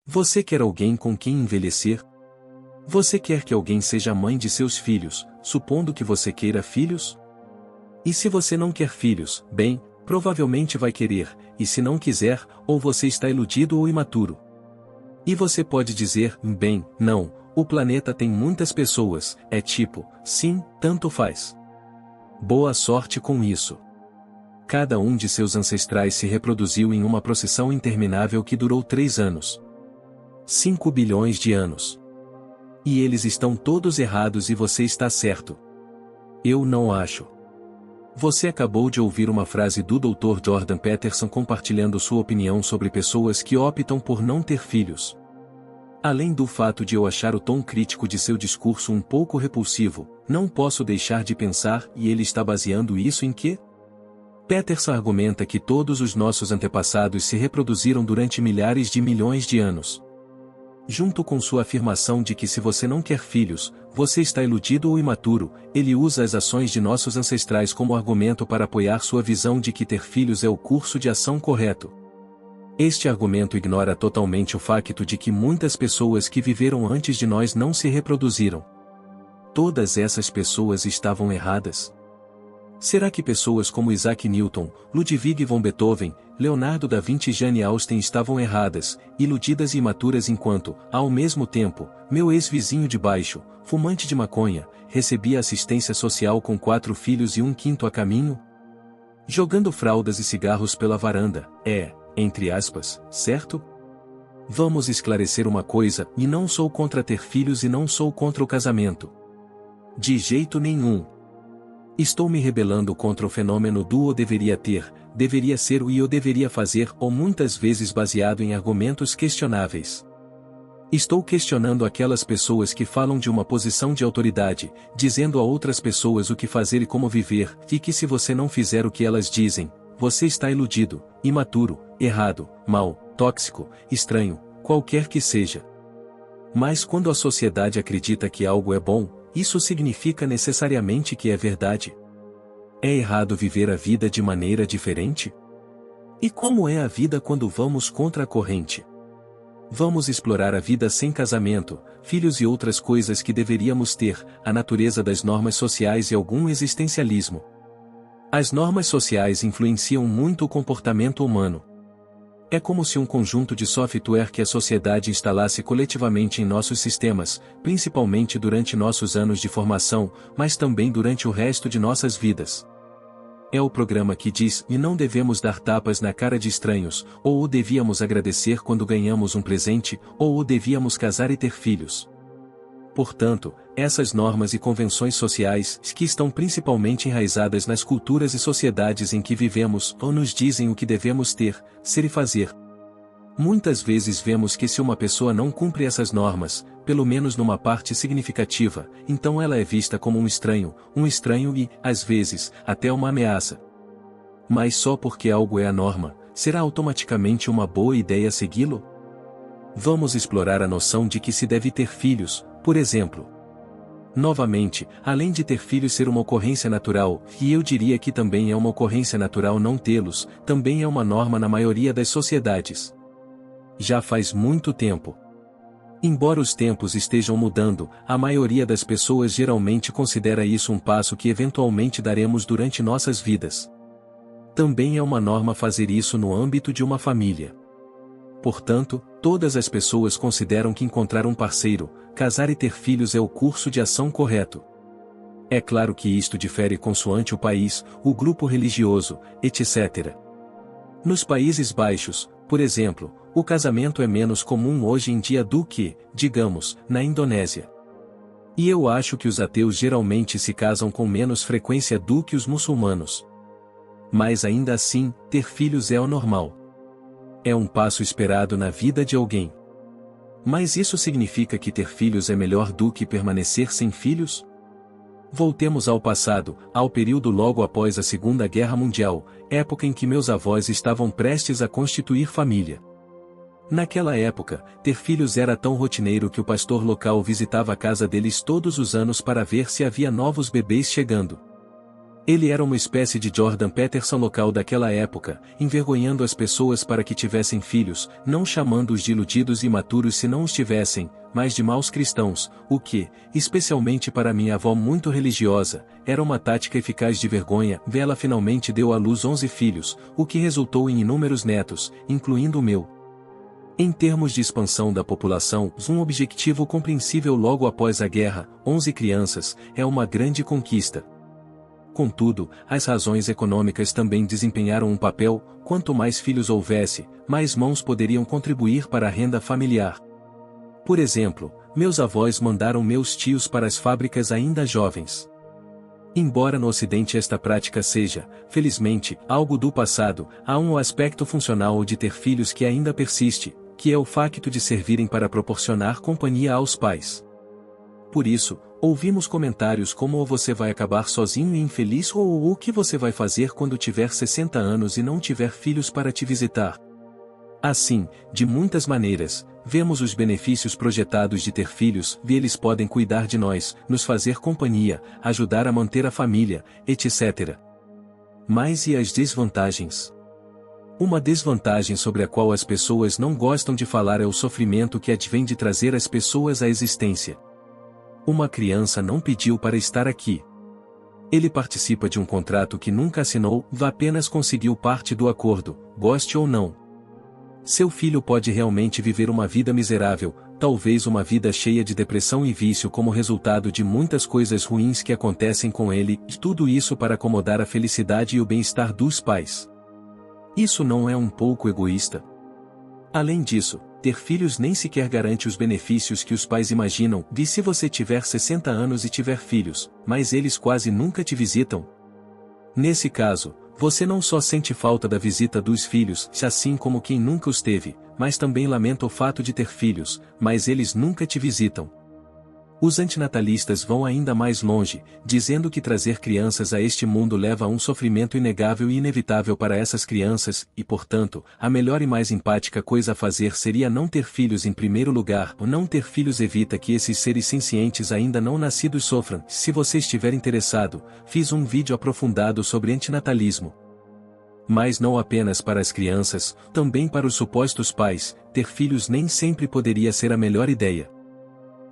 Você quer alguém com quem envelhecer? Você quer que alguém seja a mãe de seus filhos, supondo que você queira filhos? E se você não quer filhos, bem, provavelmente vai querer, e se não quiser, ou você está iludido ou imaturo. E você pode dizer, bem, não, o planeta tem muitas pessoas, é tipo, sim, tanto faz. Boa sorte com isso. Cada um de seus ancestrais se reproduziu em uma procissão interminável que durou 3 anos. 5 bilhões de anos. E eles estão todos errados e você está certo. Eu não acho. Você acabou de ouvir uma frase do Dr. Jordan Peterson compartilhando sua opinião sobre pessoas que optam por não ter filhos. Além do fato de eu achar o tom crítico de seu discurso um pouco repulsivo, não posso deixar de pensar, e ele está baseando isso em quê? Peterson argumenta que todos os nossos antepassados se reproduziram durante milhares de milhões de anos. Junto com sua afirmação de que se você não quer filhos, você está iludido ou imaturo, ele usa as ações de nossos ancestrais como argumento para apoiar sua visão de que ter filhos é o curso de ação correto. Este argumento ignora totalmente o facto de que muitas pessoas que viveram antes de nós não se reproduziram. Todas essas pessoas estavam erradas. Será que pessoas como Isaac Newton, Ludwig von Beethoven, Leonardo da Vinci e Jane Austen estavam erradas, iludidas e imaturas enquanto, ao mesmo tempo, meu ex-vizinho de baixo, fumante de maconha, recebia assistência social com 4 filhos e 1/5 a caminho? Jogando fraldas e cigarros pela varanda, entre aspas, certo? Vamos esclarecer uma coisa, e não sou contra ter filhos e não sou contra o casamento. De jeito nenhum. Estou me rebelando contra o fenômeno do "eu deveria ter", deveria ser o "e eu deveria fazer", ou muitas vezes baseado em argumentos questionáveis. Estou questionando aquelas pessoas que falam de uma posição de autoridade, dizendo a outras pessoas o que fazer e como viver, e que se você não fizer o que elas dizem, você está iludido, imaturo, errado, mau, tóxico, estranho, qualquer que seja. Mas quando a sociedade acredita que algo é bom, isso significa necessariamente que é verdade? É errado viver a vida de maneira diferente? E como é a vida quando vamos contra a corrente? Vamos explorar a vida sem casamento, filhos e outras coisas que deveríamos ter, a natureza das normas sociais e algum existencialismo. As normas sociais influenciam muito o comportamento humano. É como se um conjunto de software que a sociedade instalasse coletivamente em nossos sistemas, principalmente durante nossos anos de formação, mas também durante o resto de nossas vidas. É o programa que diz e não devemos dar tapas na cara de estranhos, ou o devíamos agradecer quando ganhamos um presente, ou o devíamos casar e ter filhos. Portanto, essas normas e convenções sociais, que estão principalmente enraizadas nas culturas e sociedades em que vivemos, ou nos dizem o que devemos ter, ser e fazer. Muitas vezes vemos que se uma pessoa não cumpre essas normas, pelo menos numa parte significativa, então ela é vista como um estranho e, às vezes, até uma ameaça. Mas só porque algo é a norma, será automaticamente uma boa ideia segui-lo? Vamos explorar a noção de que se deve ter filhos, por exemplo. Novamente, além de ter filhos ser uma ocorrência natural, e eu diria que também é uma ocorrência natural não tê-los, também é uma norma na maioria das sociedades. Já faz muito tempo. Embora os tempos estejam mudando, a maioria das pessoas geralmente considera isso um passo que eventualmente daremos durante nossas vidas. Também é uma norma fazer isso no âmbito de uma família. Portanto, todas as pessoas consideram que encontrar um parceiro, casar e ter filhos é o curso de ação correto. É claro que isto difere consoante o país, o grupo religioso, etc. Nos Países Baixos, por exemplo, o casamento é menos comum hoje em dia do que, digamos, na Indonésia. E eu acho que os ateus geralmente se casam com menos frequência do que os muçulmanos. Mas ainda assim, ter filhos é o normal. É um passo esperado na vida de alguém. Mas isso significa que ter filhos é melhor do que permanecer sem filhos? Voltemos ao passado, ao período logo após a Segunda Guerra Mundial, época em que meus avós estavam prestes a constituir família. Naquela época, ter filhos era tão rotineiro que o pastor local visitava a casa deles todos os anos para ver se havia novos bebês chegando. Ele era uma espécie de Jordan Peterson local daquela época, envergonhando as pessoas para que tivessem filhos, não chamando-os de iludidos e imaturos se não os tivessem, mas de maus cristãos, o que, especialmente para minha avó muito religiosa, era uma tática eficaz de vergonha. Ela finalmente deu à luz 11 filhos, o que resultou em inúmeros netos, incluindo o meu. Em termos de expansão da população, um objetivo compreensível logo após a guerra, 11 crianças, é uma grande conquista. Contudo, as razões econômicas também desempenharam um papel. Quanto mais filhos houvesse, mais mãos poderiam contribuir para a renda familiar. Por exemplo, meus avós mandaram meus tios para as fábricas ainda jovens. Embora no Ocidente esta prática seja, felizmente, algo do passado, há um aspecto funcional de ter filhos que ainda persiste, que é o facto de servirem para proporcionar companhia aos pais. Por isso, ouvimos comentários como: ou você vai acabar sozinho e infeliz, ou o que você vai fazer quando tiver 60 anos e não tiver filhos para te visitar. Assim, de muitas maneiras, vemos os benefícios projetados de ter filhos. Eles podem cuidar de nós, nos fazer companhia, ajudar a manter a família, etc. Mas e as desvantagens? Uma desvantagem sobre a qual as pessoas não gostam de falar é o sofrimento que advém de trazer as pessoas à existência. Uma criança não pediu para estar aqui. Ele participa de um contrato que nunca assinou, apenas conseguiu parte do acordo, goste ou não. Seu filho pode realmente viver uma vida miserável, talvez uma vida cheia de depressão e vício como resultado de muitas coisas ruins que acontecem com ele, e tudo isso para acomodar a felicidade e o bem-estar dos pais. Isso não é um pouco egoísta? Além disso, ter filhos nem sequer garante os benefícios que os pais imaginam. Se você tiver 60 anos e tiver filhos, mas eles quase nunca te visitam. Nesse caso, você não só sente falta da visita dos filhos, assim como quem nunca os teve, mas também lamenta o fato de ter filhos, mas eles nunca te visitam. Os antinatalistas vão ainda mais longe, dizendo que trazer crianças a este mundo leva a um sofrimento inegável e inevitável para essas crianças, e portanto, a melhor e mais empática coisa a fazer seria não ter filhos em primeiro lugar. Não ter filhos evita que esses seres sencientes ainda não nascidos sofram. Se você estiver interessado, fiz um vídeo aprofundado sobre antinatalismo. Mas não apenas para as crianças, também para os supostos pais, ter filhos nem sempre poderia ser a melhor ideia.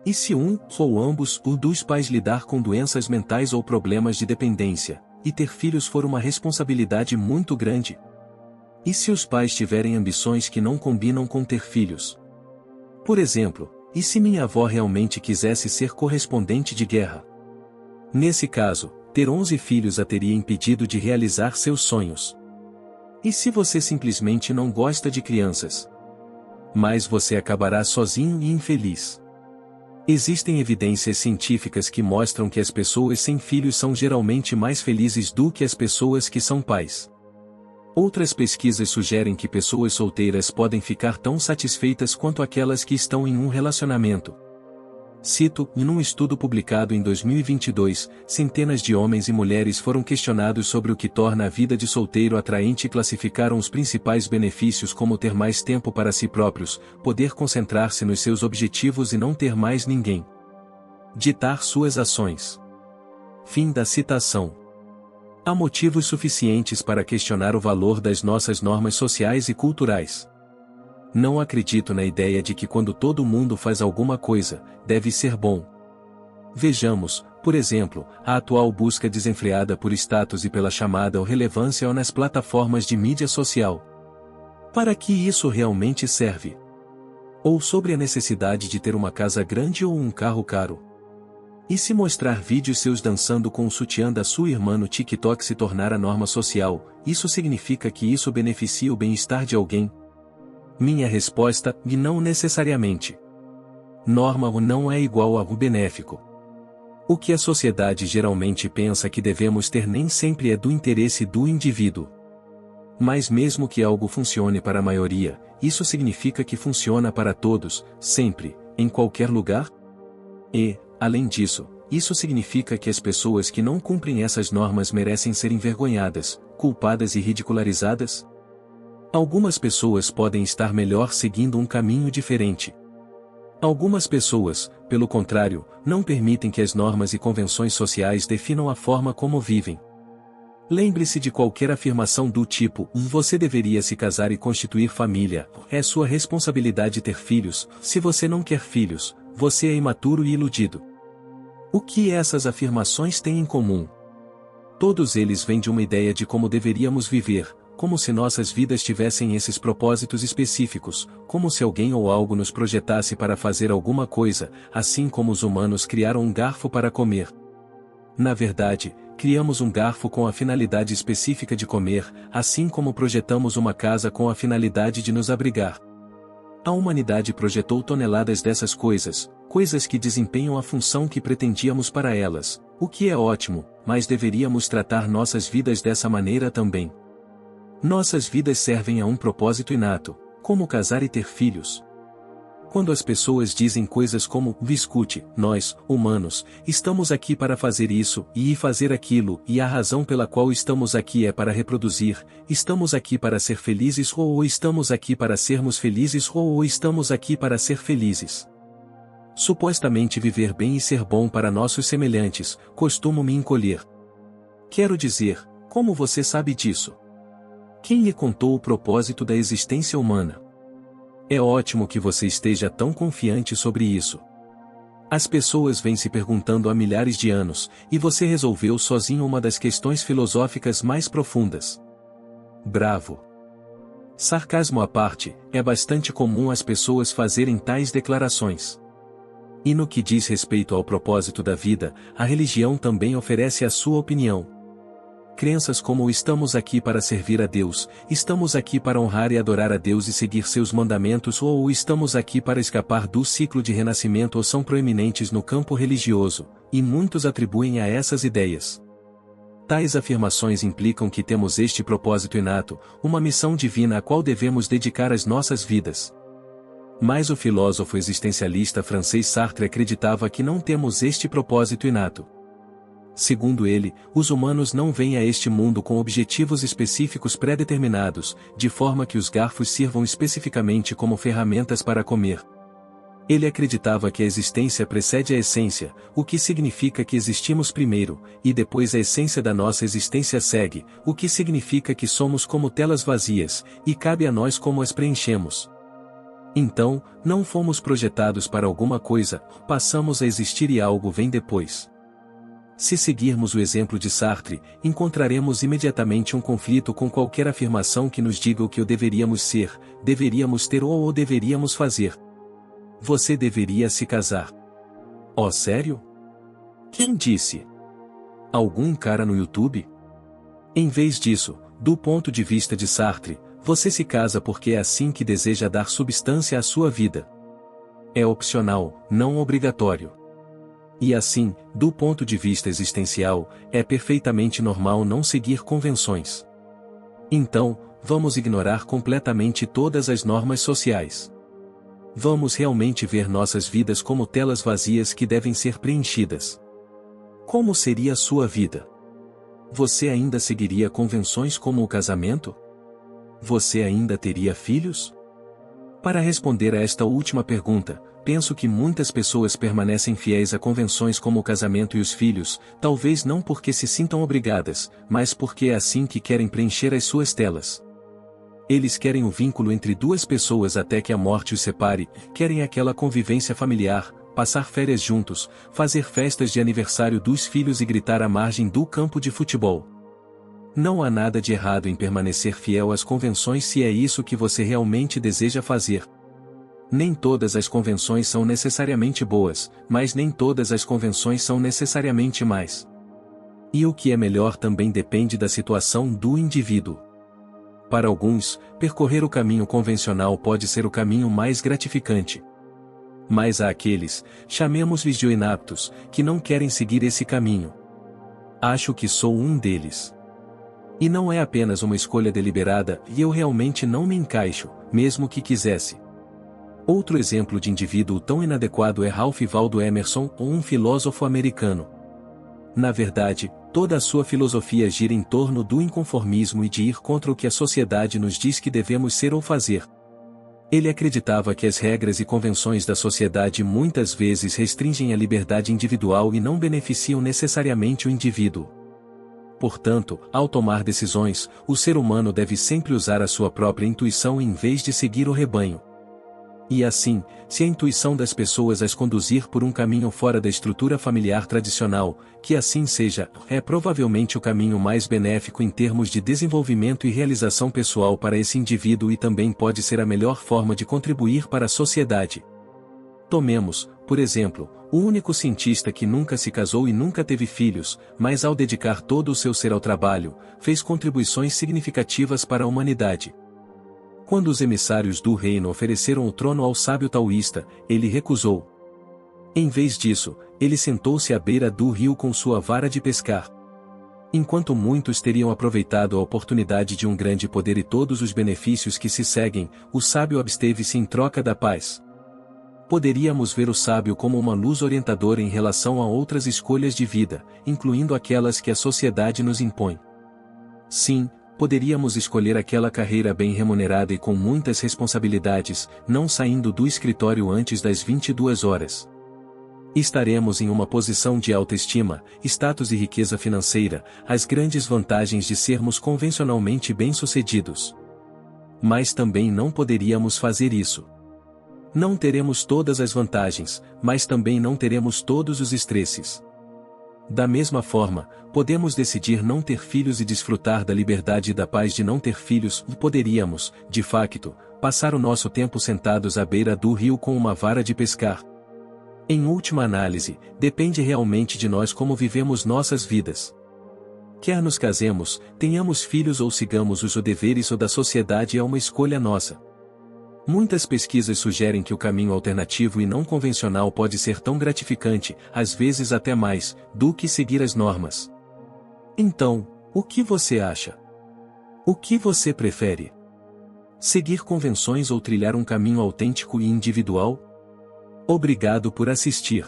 E se um, ou ambos, dos pais lidar com doenças mentais ou problemas de dependência, e ter filhos for uma responsabilidade muito grande? E se os pais tiverem ambições que não combinam com ter filhos? Por exemplo, e se minha avó realmente quisesse ser correspondente de guerra? Nesse caso, ter 11 filhos a teria impedido de realizar seus sonhos. E se você simplesmente não gosta de crianças? Mas você acabará sozinho e infeliz. Existem evidências científicas que mostram que as pessoas sem filhos são geralmente mais felizes do que as pessoas que são pais. Outras pesquisas sugerem que pessoas solteiras podem ficar tão satisfeitas quanto aquelas que estão em um relacionamento. Cito: em um estudo publicado em 2022, centenas de homens e mulheres foram questionados sobre o que torna a vida de solteiro atraente e classificaram os principais benefícios como ter mais tempo para si próprios, poder concentrar-se nos seus objetivos e não ter mais ninguém. Ditar suas ações. Fim da citação. Há motivos suficientes para questionar o valor das nossas normas sociais e culturais. Não acredito na ideia de que quando todo mundo faz alguma coisa, deve ser bom. Vejamos, por exemplo, a atual busca desenfreada por status e pela chamada relevância nas plataformas de mídia social. Para que isso realmente serve? Ou sobre a necessidade de ter uma casa grande ou um carro caro? E se mostrar vídeos seus dançando com o sutiã da sua irmã no TikTok se tornar a norma social, isso significa que isso beneficia o bem-estar de alguém? Minha resposta: e não necessariamente. Norma não é igual a algo benéfico. O que a sociedade geralmente pensa que devemos ter nem sempre é do interesse do indivíduo. Mas mesmo que algo funcione para a maioria, isso significa que funciona para todos, sempre, em qualquer lugar? E, além disso, isso significa que as pessoas que não cumprem essas normas merecem ser envergonhadas, culpadas e ridicularizadas? Algumas pessoas podem estar melhor seguindo um caminho diferente. Algumas pessoas, pelo contrário, não permitem que as normas e convenções sociais definam a forma como vivem. Lembre-se de qualquer afirmação do tipo: você deveria se casar e constituir família, é sua responsabilidade ter filhos, se você não quer filhos, você é imaturo e iludido. O que essas afirmações têm em comum? Todos eles vêm de uma ideia de como deveríamos viver, como se nossas vidas tivessem esses propósitos específicos, como se alguém ou algo nos projetasse para fazer alguma coisa, assim como os humanos criaram um garfo para comer. Na verdade, criamos um garfo com a finalidade específica de comer, assim como projetamos uma casa com a finalidade de nos abrigar. A humanidade projetou toneladas dessas coisas, coisas que desempenham a função que pretendíamos para elas, o que é ótimo, mas deveríamos tratar nossas vidas dessa maneira também. Nossas vidas servem a um propósito inato, como casar e ter filhos. Quando as pessoas dizem coisas como: escute, nós, humanos, estamos aqui para fazer isso e fazer aquilo, e a razão pela qual estamos aqui é para reproduzir, estamos aqui para ser felizes ou estamos aqui para sermos felizes ou estamos aqui para ser felizes. Supostamente viver bem e ser bom para nossos semelhantes, costumo me encolher. Quero dizer, como você sabe disso? Quem lhe contou o propósito da existência humana? É ótimo que você esteja tão confiante sobre isso. As pessoas vêm se perguntando há milhares de anos, e você resolveu sozinho uma das questões filosóficas mais profundas. Bravo! Sarcasmo à parte, é bastante comum as pessoas fazerem tais declarações. E no que diz respeito ao propósito da vida, a religião também oferece a sua opinião. Crenças como: estamos aqui para servir a Deus, estamos aqui para honrar e adorar a Deus e seguir seus mandamentos ou estamos aqui para escapar do ciclo de renascimento ou são proeminentes no campo religioso, e muitos atribuem a essas ideias. Tais afirmações implicam que temos este propósito inato, uma missão divina a qual devemos dedicar as nossas vidas. Mas o filósofo existencialista francês Sartre acreditava que não temos este propósito inato. Segundo ele, os humanos não vêm a este mundo com objetivos específicos pré-determinados, de forma que os garfos sirvam especificamente como ferramentas para comer. Ele acreditava que a existência precede a essência, o que significa que existimos primeiro, e depois a essência da nossa existência segue, o que significa que somos como telas vazias, e cabe a nós como as preenchemos. Então, não fomos projetados para alguma coisa, passamos a existir e algo vem depois. Se seguirmos o exemplo de Sartre, encontraremos imediatamente um conflito com qualquer afirmação que nos diga o que deveríamos ser, deveríamos ter ou deveríamos fazer. Você deveria se casar. Oh, sério? Quem disse? Algum cara no YouTube? Em vez disso, do ponto de vista de Sartre, você se casa porque é assim que deseja dar substância à sua vida. É opcional, não obrigatório. E assim, do ponto de vista existencial, é perfeitamente normal não seguir convenções. Então, vamos ignorar completamente todas as normas sociais. Vamos realmente ver nossas vidas como telas vazias que devem ser preenchidas. Como seria a sua vida? Você ainda seguiria convenções como o casamento? Você ainda teria filhos? Para responder a esta última pergunta, penso que muitas pessoas permanecem fiéis a convenções como o casamento e os filhos, talvez não porque se sintam obrigadas, mas porque é assim que querem preencher as suas telas. Eles querem o vínculo entre duas pessoas até que a morte os separe, querem aquela convivência familiar, passar férias juntos, fazer festas de aniversário dos filhos e gritar à margem do campo de futebol. Não há nada de errado em permanecer fiel às convenções se é isso que você realmente deseja fazer. Nem todas as convenções são necessariamente boas, mas nem todas as convenções são necessariamente más. E o que é melhor também depende da situação do indivíduo. Para alguns, percorrer o caminho convencional pode ser o caminho mais gratificante. Mas há aqueles, chamemos-lhes de inaptos, que não querem seguir esse caminho. Acho que sou um deles. E não é apenas uma escolha deliberada, e eu realmente não me encaixo, mesmo que quisesse. Outro exemplo de indivíduo tão inadequado é Ralph Waldo Emerson, um filósofo americano. Na verdade, toda a sua filosofia gira em torno do inconformismo e de ir contra o que a sociedade nos diz que devemos ser ou fazer. Ele acreditava que as regras e convenções da sociedade muitas vezes restringem a liberdade individual e não beneficiam necessariamente o indivíduo. portanto, ao tomar decisões, o ser humano deve sempre usar a sua própria intuição em vez de seguir o rebanho. E assim, se a intuição das pessoas as conduzir por um caminho fora da estrutura familiar tradicional, que assim seja, é provavelmente o caminho mais benéfico em termos de desenvolvimento e realização pessoal para esse indivíduo e também pode ser a melhor forma de contribuir para a sociedade. Tomemos, por exemplo, o único cientista que nunca se casou e nunca teve filhos, mas ao dedicar todo o seu ser ao trabalho, fez contribuições significativas para a humanidade. Quando os emissários do reino ofereceram o trono ao sábio taoísta, ele recusou. Em vez disso, ele sentou-se à beira do rio com sua vara de pescar. Enquanto muitos teriam aproveitado a oportunidade de um grande poder e todos os benefícios que se seguem, o sábio absteve-se em troca da paz. Poderíamos ver o sábio como uma luz orientadora em relação a outras escolhas de vida, incluindo aquelas que a sociedade nos impõe. Sim, poderíamos escolher aquela carreira bem remunerada e com muitas responsabilidades, não saindo do escritório antes das 22 horas. Estaremos em uma posição de autoestima, status e riqueza financeira, as grandes vantagens de sermos convencionalmente bem-sucedidos. Mas também não poderíamos fazer isso. Não teremos todas as vantagens, mas também não teremos todos os estresses. Da mesma forma, podemos decidir não ter filhos e desfrutar da liberdade e da paz de não ter filhos, e poderíamos, de facto, passar o nosso tempo sentados à beira do rio com uma vara de pescar. Em última análise, depende realmente de nós como vivemos nossas vidas. Quer nos casemos, tenhamos filhos ou sigamos os deveres ou da sociedade é uma escolha nossa. Muitas pesquisas sugerem que o caminho alternativo e não convencional pode ser tão gratificante, às vezes até mais, do que seguir as normas. Então, o que você acha? O que você prefere? Seguir convenções ou trilhar um caminho autêntico e individual? Obrigado por assistir.